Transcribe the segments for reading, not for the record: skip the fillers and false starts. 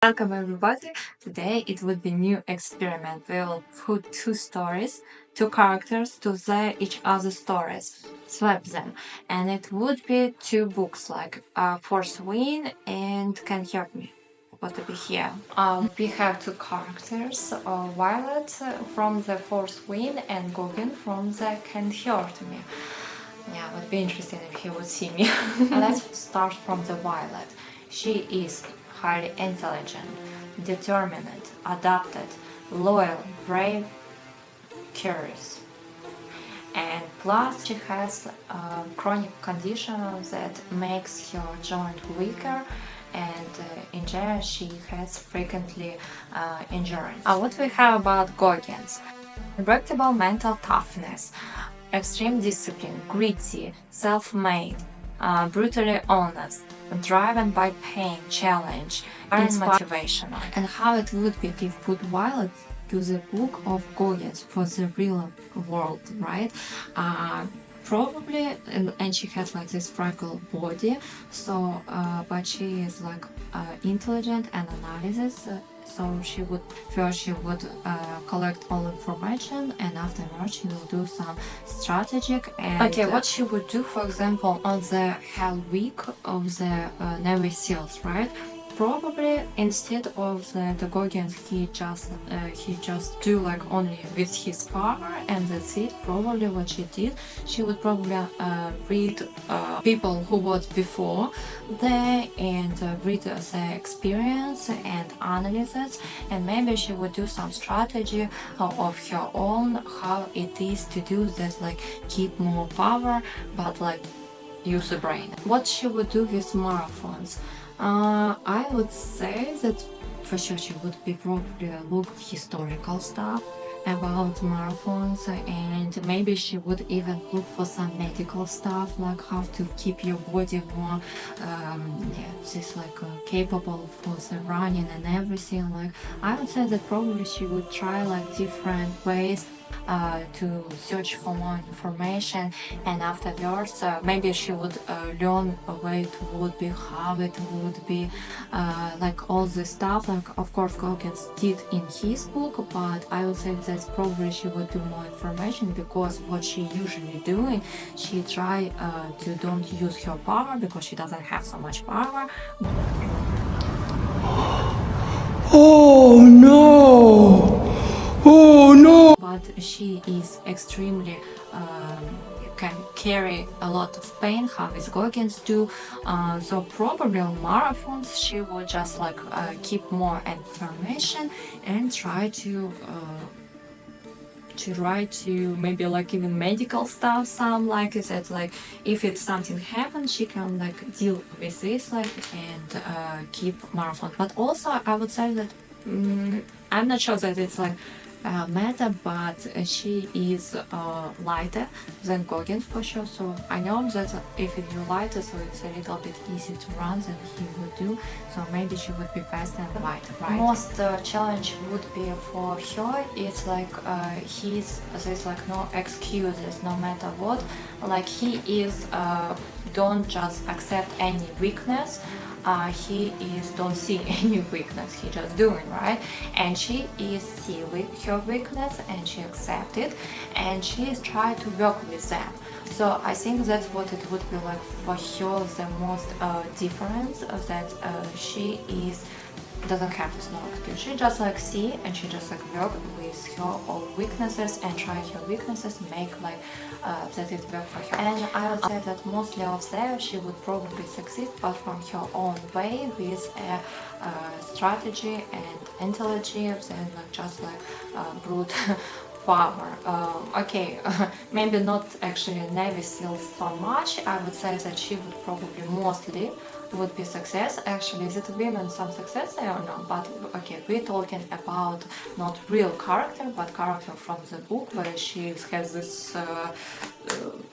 Welcome everybody. Today it would be new experiment. We will put two stories, two characters to their each other's stories, swap them, and it would be two books like Force Win and Can Help Me. What to be here? We have two characters, Violet from the Force Win and Goggins from the Can Hurt Me. Yeah, it would be interesting if he would see me. Let's start from the Violet. She is highly intelligent, determined, adapted, loyal, brave, curious. And plus she has a chronic condition that makes her joint weaker, and in general she has frequently injuries. What we have about Goggins? Unbreakable mental toughness, extreme discipline, gritty, self-made, brutally honest, driven by pain, challenge, and motivational. And how it would be if put Violet to the book of Goggins for the real world, right? Probably, and she has like this fragile body, so but she is like intelligent and analysis. So she would collect all information, and afterwards she will do some strategic. And okay, what she would do, for example, on the Hell Week of the Navy SEALs, right? Probably instead of the Goggins, he just do like only with his power, and that's it. Probably what she did, she would probably read people who was before there and read their experience and analysis, and maybe she would do some strategy of her own, how it is to do this, like keep more power, but like use the brain. What she would do with marathons? I would say that for sure she would be probably look historical stuff about marathons, and maybe she would even look for some medical stuff, like how to keep your body more this like capable for the running and everything. Like I would say that probably she would try like different ways to search for more information, and afterwards maybe she would learn a way it would be, how it would be, like all this stuff, like of course Goggins did in his book, but I would say that probably she would do more information, because what she usually doing, she try to don't use her power because she doesn't have so much power. Oh no! Oh no! But she is extremely can carry a lot of pain, how is Goggins do. So probably on marathons she would just like keep more information and try to maybe like even medical stuff, some like is that like if it's something happens she can like deal with this like and keep marathon. But also I would say that I'm not sure that it's like matter, but she is lighter than Goggins for sure. So I know that if you're lighter, so it's a little bit easy to run than he would do. So maybe she would be faster and lighter, right? Most challenge would be for her. It's like there's like no excuses, no matter what. Like he is don't just accept any weakness. He is don't see any weakness, he just doing, right? And she is see her weakness and she accept it, and she is trying to work with them. So I think that's what it would be like for her, the most difference that she is doesn't have this no excuse. She just like see and she just like work with her own weaknesses and try her weaknesses, make like that it work for her. And I would say that mostly of them she would probably succeed, but from her own way, with a strategy and intelligence, and like just like brute power. Okay, maybe not actually Navy SEALs so much. I would say that she would probably mostly would be success. Actually, is it women some success there or no? But okay, we're talking about not real character, but character from the book, where she has this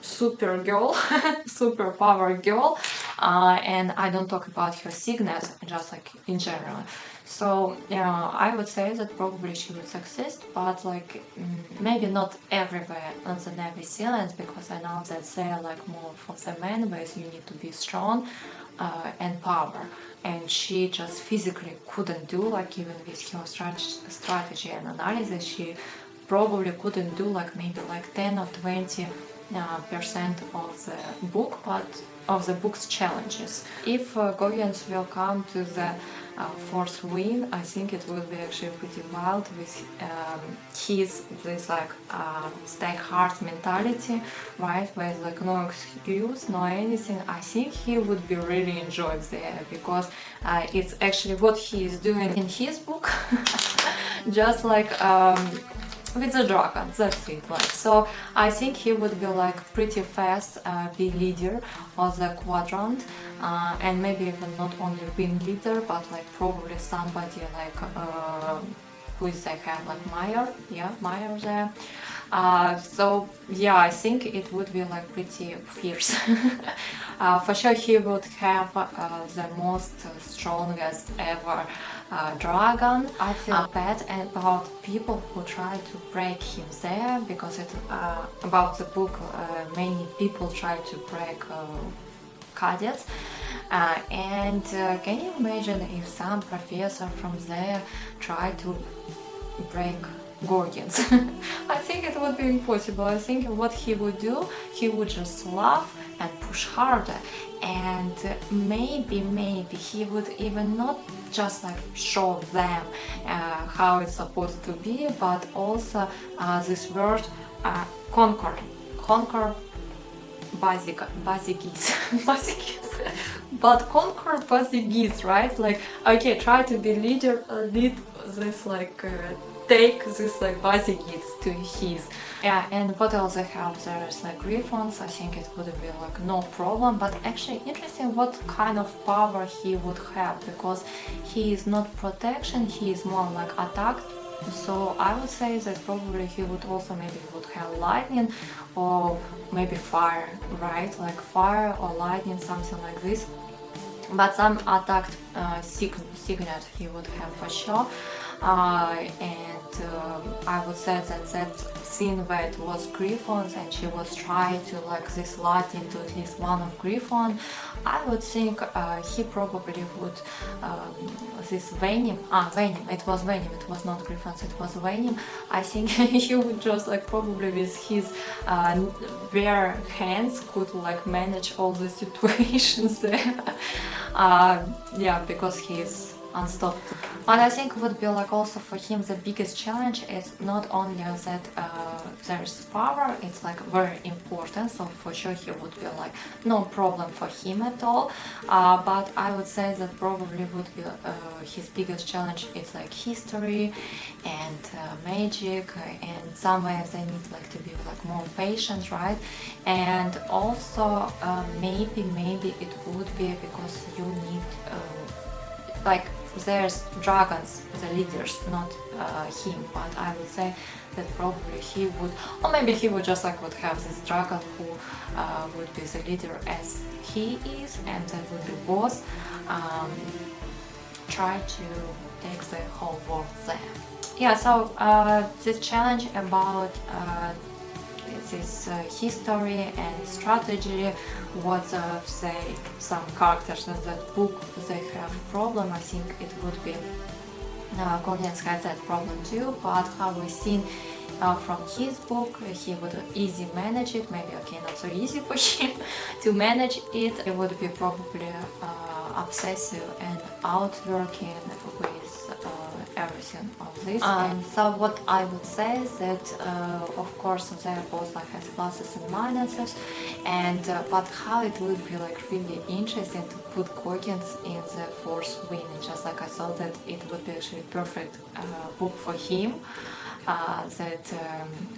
super girl, super power girl, and I don't talk about her sickness, just like in general. So I would say that probably she would succeed, but like maybe not everywhere on the Navy SEALs, because I know that they're like more for the men, where you need to be strong and power. and she just physically couldn't do, like even with her strategy and analysis, she probably couldn't do like maybe like 10 or 20 percent of the book, but of the book's challenges. If Goggins will come to the fourth win, I think it will be actually pretty wild with his this like stay hard mentality, right? With like no excuse, no anything. I think he would be really enjoyed there because it's actually what he is doing in his book, just like with the dragon, that's it. Like, so I think he would be like pretty fast, be leader of the quadrant, and maybe even not only being leader, but like probably somebody like who is they have like Meyer there. So yeah, I think it would be like pretty fierce. For sure, he would have the most strongest ever dragon. I feel bad about people who try to break him there because it about the book. Many people try to break cadets. Can you imagine if some professor from there tried to break Goggins? I think it would be impossible. I think what he would do, he would just laugh and push harder, and maybe he would even not just like show them how it's supposed to be, but also this word conquer basic but conquer basic, right? Like, okay, try to be leader, lead this like take this like basic to his. Yeah, and what else I have? There is like griffons. I think it would be like no problem, but actually interesting what kind of power he would have, because he is not protection, he is more like attack. So I would say that probably he would also maybe would have lightning or maybe fire, right? Like fire or lightning, something like this. But some attacked signet he would have for sure. I would say that scene where it was griffons and she was trying to like this Latin to at least one of griffon, I would think he probably would this venom, it was venom, it was not griffons, it was venom. I think he would just like probably with his bare hands could like manage all the situations there. Yeah, because he is unstoppable. But I think would be like also for him the biggest challenge is not only that there's power, it's like very important, so for sure he would be like no problem for him at all. But I would say that probably would be his biggest challenge is like history and magic, and somewhere they need like to be like more patient, right? And also maybe it would be because you need like there's dragons, the leaders, not him, but I would say that probably he would, or maybe he would just like would have this dragon who would be the leader as he is, and that would be both try to take the whole world there. Yeah, so this challenge about this history and strategy, what say some characters in that book they have problem. I think it would be Goggins had that problem too, but how we've seen from his book, he would easy manage it. Maybe okay, not so easy for him to manage it. It would be probably obsessive and outworking with everything of this. So what I would say is that of course there both like has pluses and minuses, and but how it would be like really interesting to put Goggins in the fourth win. Just like I thought that it would be actually perfect book for him. That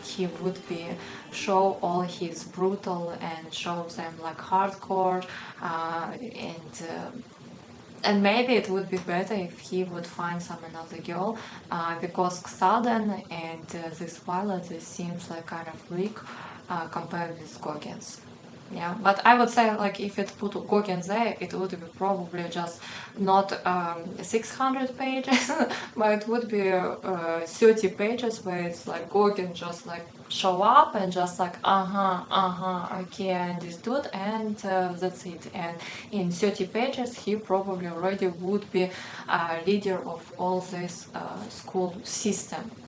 he would be show all his brutal and show them like hardcore and maybe it would be better if he would find some another girl because Xaden and this Violet, this seems like kind of weak compared with Goggins. Yeah, but I would say like if it put Goggins there, it would be probably just not 600 pages, but it would be 30 pages where it's like Goggins just like show up and just like okay, I understood, and that's it. And in 30 pages, he probably already would be a leader of all this school system.